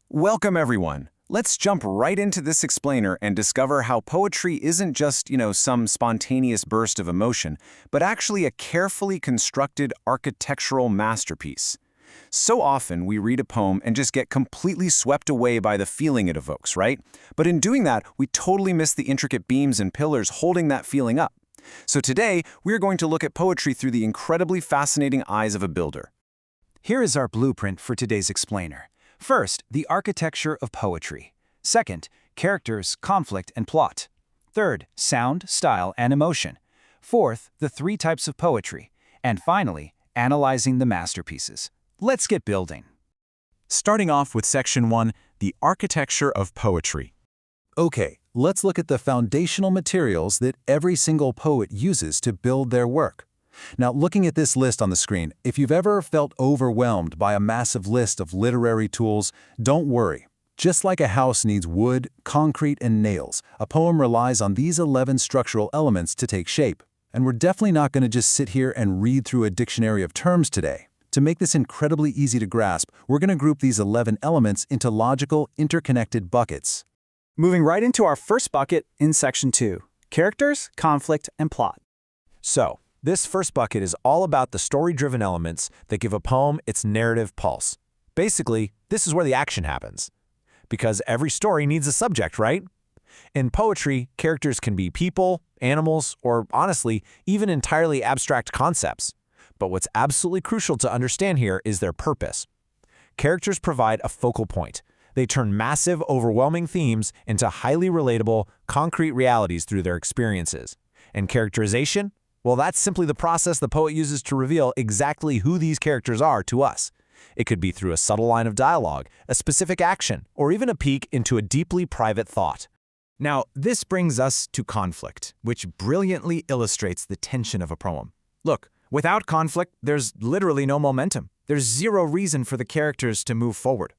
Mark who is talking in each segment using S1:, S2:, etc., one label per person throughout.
S1: Welcome, everyone. Let's jump right into this explainer and discover how poetry isn't just, some spontaneous burst of emotion, but actually a carefully constructed architectural masterpiece. So often we read a poem and just get completely swept away by the feeling it evokes, right? But in doing that, we totally miss the intricate beams and pillars holding that feeling up. So today, we're going to look at poetry through the incredibly fascinating eyes of a builder.
S2: Here is our blueprint for today's explainer. First, the architecture of poetry. Second, characters, conflict, and plot. Third, sound, style, and emotion. Fourth, the three types of poetry. And finally, analyzing the masterpieces. Let's get building.
S3: Starting off with Section 1, the architecture of poetry.
S4: Okay, let's look at the foundational materials that every single poet uses to build their work. Now, looking at this list on the screen, if you've ever felt overwhelmed by a massive list of literary tools, don't worry. Just like a house needs wood, concrete, and nails, a poem relies on these 11 structural elements to take shape. And we're definitely not going to just sit here and read through a dictionary of terms today. To make this incredibly easy to grasp, we're going to group these 11 elements into logical, interconnected buckets.
S2: Moving right into our first bucket in Section 2, characters, conflict, and plot.
S5: So, this first bucket is all about the story-driven elements that give a poem its narrative pulse. Basically, this is where the action happens. Because every story needs a subject, right? In poetry, characters can be people, animals, or honestly, even entirely abstract concepts. But what's absolutely crucial to understand here is their purpose. Characters provide a focal point. They turn massive, overwhelming themes into highly relatable, concrete realities through their experiences. And characterization? Well, that's simply the process the poet uses to reveal exactly who these characters are to us. It could be through a subtle line of dialogue, a specific action, or even a peek into a deeply private thought.
S6: Now, this brings us to conflict, which brilliantly illustrates the tension of a poem. Look, without conflict, there's literally no momentum. There's zero reason for the characters to move forward.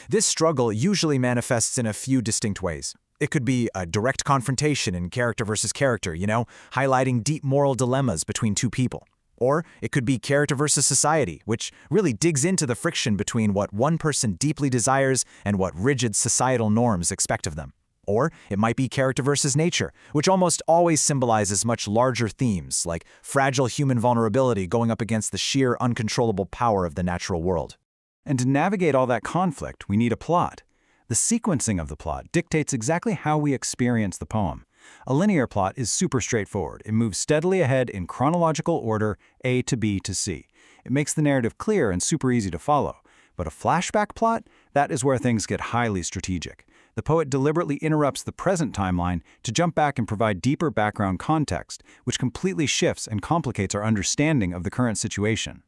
S6: This struggle usually manifests in a few distinct ways. It could be a direct confrontation in character versus character, highlighting deep moral dilemmas between two people. Or it could be character versus society, which really digs into the friction between what one person deeply desires and what rigid societal norms expect of them. Or it might be character versus nature, which almost always symbolizes much larger themes, like fragile human vulnerability going up against the sheer uncontrollable power of the natural world.
S2: And to navigate all that conflict, we need a plot. The sequencing of the plot dictates exactly how we experience the poem. A linear plot is super straightforward. It moves steadily ahead in chronological order, A to B to C. It makes the narrative clear and super easy to follow. But a flashback plot? That is where things get highly strategic. The poet deliberately interrupts the present timeline to jump back and provide deeper background context, which completely shifts and complicates our understanding of the current situation.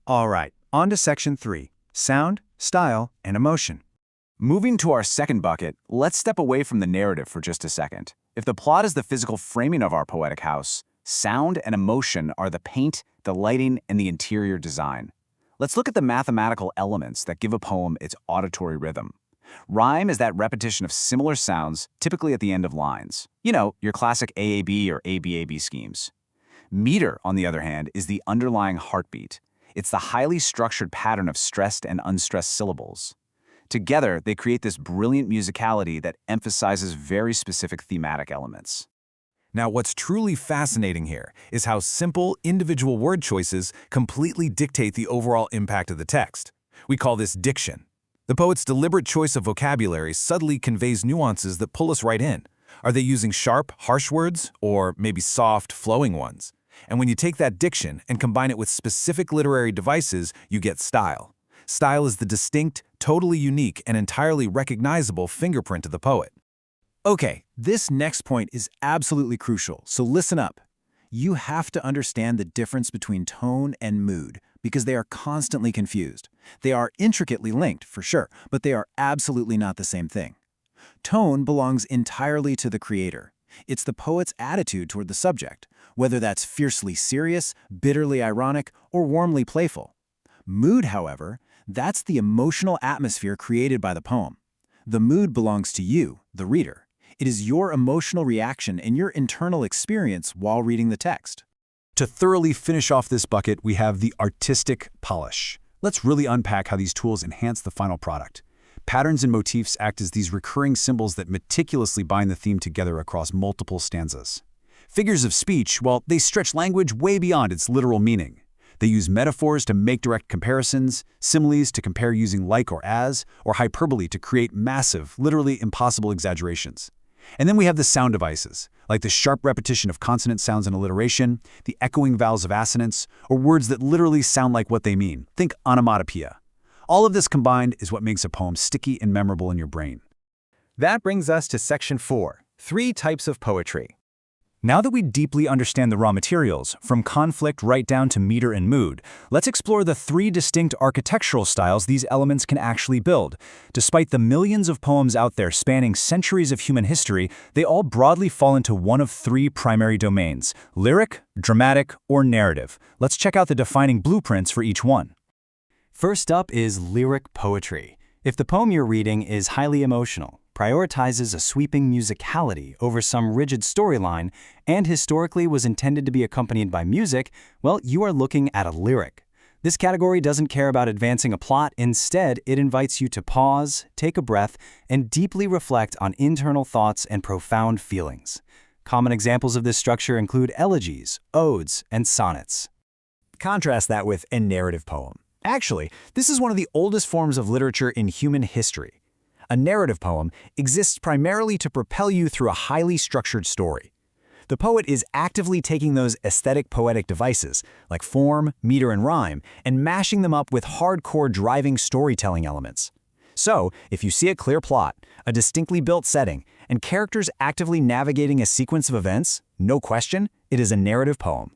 S1: All right, on to Section 3, sound, style, and emotion. Moving to our second bucket, let's step away from the narrative for just a second. If the plot is the physical framing of our poetic house, sound and emotion are the paint, the lighting, and the interior design. Let's look at the mathematical elements that give a poem its auditory rhythm. Rhyme is that repetition of similar sounds, typically at the end of lines. Your classic AAB or ABAB schemes. Meter, on the other hand, is the underlying heartbeat. It's the highly structured pattern of stressed and unstressed syllables. Together, they create this brilliant musicality that emphasizes very specific thematic elements.
S3: Now, what's truly fascinating here is how simple, individual word choices completely dictate the overall impact of the text. We call this diction. The poet's deliberate choice of vocabulary subtly conveys nuances that pull us right in. Are they using sharp, harsh words, or maybe soft, flowing ones? And when you take that diction and combine it with specific literary devices, you get style. Style is the distinct, totally unique, and entirely recognizable fingerprint of the poet.
S2: Okay, this next point is absolutely crucial, so listen up. You have to understand the difference between tone and mood, because they are constantly confused. They are intricately linked, for sure, but they are absolutely not the same thing. Tone belongs entirely to the creator. It's the poet's attitude toward the subject, whether that's fiercely serious, bitterly ironic, or warmly playful. Mood, however, that's the emotional atmosphere created by the poem. The mood belongs to you, the reader. It is your emotional reaction and your internal experience while reading the text.
S3: To thoroughly finish off this bucket, we have the artistic polish. Let's really unpack how these tools enhance the final product.
S4: Patterns and motifs act as these recurring symbols that meticulously bind the theme together across multiple stanzas. Figures of speech, well, they stretch language way beyond its literal meaning. They use metaphors to make direct comparisons, similes to compare using like or as, or hyperbole to create massive, literally impossible exaggerations. And then we have the sound devices, like the sharp repetition of consonant sounds in alliteration, the echoing vowels of assonance, or words that literally sound like what they mean. Think onomatopoeia. All of this combined is what makes a poem sticky and memorable in your brain.
S6: That brings us to Section 4, 3 types of poetry.
S2: Now that we deeply understand the raw materials, from conflict right down to meter and mood, let's explore the 3 distinct architectural styles these elements can actually build. Despite the millions of poems out there spanning centuries of human history, they all broadly fall into one of 3 primary domains: lyric, dramatic, or narrative. Let's check out the defining blueprints for each one.
S7: First up is lyric poetry. If the poem you're reading is highly emotional, prioritizes a sweeping musicality over some rigid storyline, and historically was intended to be accompanied by music, well, you are looking at a lyric. This category doesn't care about advancing a plot. Instead, it invites you to pause, take a breath, and deeply reflect on internal thoughts and profound feelings. Common examples of this structure include elegies, odes, and sonnets.
S6: Contrast that with a narrative poem. Actually, this is one of the oldest forms of literature in human history. A narrative poem exists primarily to propel you through a highly structured story. The poet is actively taking those aesthetic poetic devices, like form, meter, and rhyme, and mashing them up with hardcore driving storytelling elements. So, if you see a clear plot, a distinctly built setting, and characters actively navigating a sequence of events, no question, it is a narrative poem.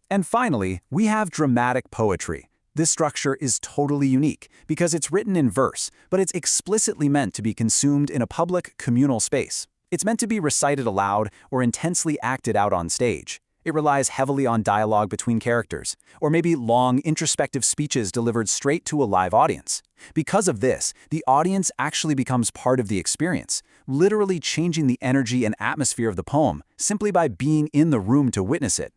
S2: And finally, we have dramatic poetry. This structure is totally unique because it's written in verse, but it's explicitly meant to be consumed in a public, communal space. It's meant to be recited aloud or intensely acted out on stage. It relies heavily on dialogue between characters, or maybe long, introspective speeches delivered straight to a live audience. Because of this, the audience actually becomes part of the experience, literally changing the energy and atmosphere of the poem simply by being in the room to witness it.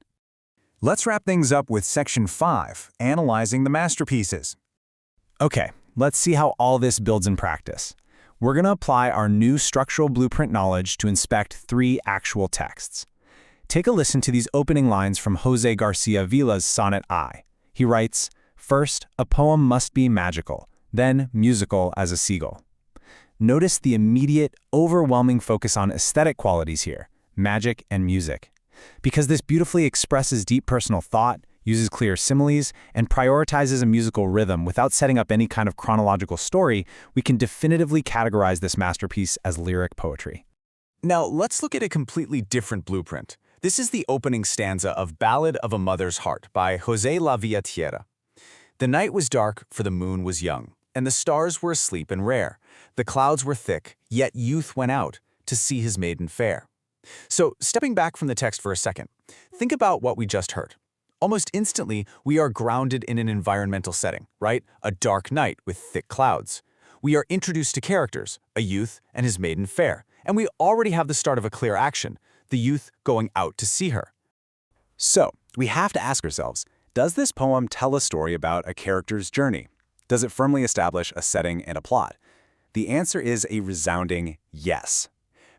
S3: Let's wrap things up with Section 5, analyzing the masterpieces.
S6: Okay, let's see how all this builds in practice. We're going to apply our new structural blueprint knowledge to inspect 3 actual texts. Take a listen to these opening lines from Jose Garcia Vila's sonnet I. He writes, "First, a poem must be magical, then musical as a seagull." Notice the immediate, overwhelming focus on aesthetic qualities here, magic and music. Because this beautifully expresses deep personal thought, uses clear similes, and prioritizes a musical rhythm without setting up any kind of chronological story, we can definitively categorize this masterpiece as lyric poetry.
S1: Now, let's look at a completely different blueprint. This is the opening stanza of Ballad of a Mother's Heart by José La Tierra. The night was dark, for the moon was young, and the stars were asleep and rare. The clouds were thick, yet youth went out to see his maiden fair. So, stepping back from the text for a second, think about what we just heard. Almost instantly, we are grounded in an environmental setting, right? A dark night with thick clouds. We are introduced to characters, a youth and his maiden fair, and we already have the start of a clear action, the youth going out to see her.
S2: So, we have to ask ourselves, does this poem tell a story about a character's journey? Does it firmly establish a setting and a plot? The answer is a resounding yes.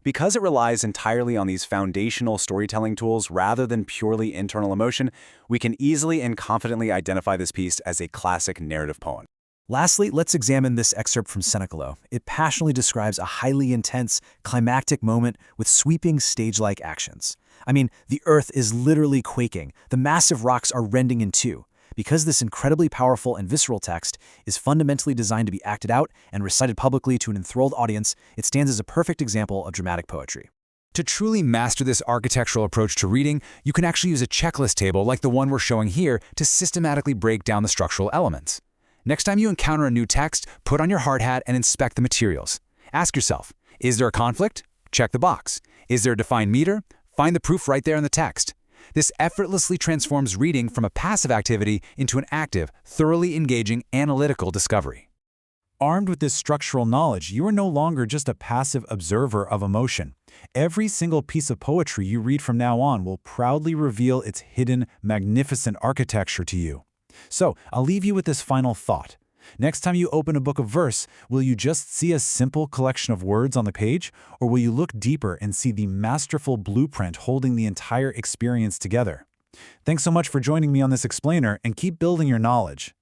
S2: Because it relies entirely on these foundational storytelling tools rather than purely internal emotion, we can easily and confidently identify this piece as a classic narrative poem.
S6: Lastly, let's examine this excerpt from Seneca. It passionately describes a highly intense, climactic moment with sweeping stage-like actions. I mean, the earth is literally quaking. The massive rocks are rending in two. Because this incredibly powerful and visceral text is fundamentally designed to be acted out and recited publicly to an enthralled audience, it stands as a perfect example of dramatic poetry.
S3: To truly master this architectural approach to reading, you can actually use a checklist table like the one we're showing here to systematically break down the structural elements. Next time you encounter a new text, put on your hard hat and inspect the materials. Ask yourself, is there a conflict? Check the box. Is there a defined meter? Find the proof right there in the text. This effortlessly transforms reading from a passive activity into an active, thoroughly engaging, analytical discovery.
S2: Armed with this structural knowledge, you are no longer just a passive observer of emotion. Every single piece of poetry you read from now on will proudly reveal its hidden, magnificent architecture to you. So, I'll leave you with this final thought. Next time you open a book of verse, will you just see a simple collection of words on the page, or will you look deeper and see the masterful blueprint holding the entire experience together? Thanks so much for joining me on this explainer, and keep building your knowledge.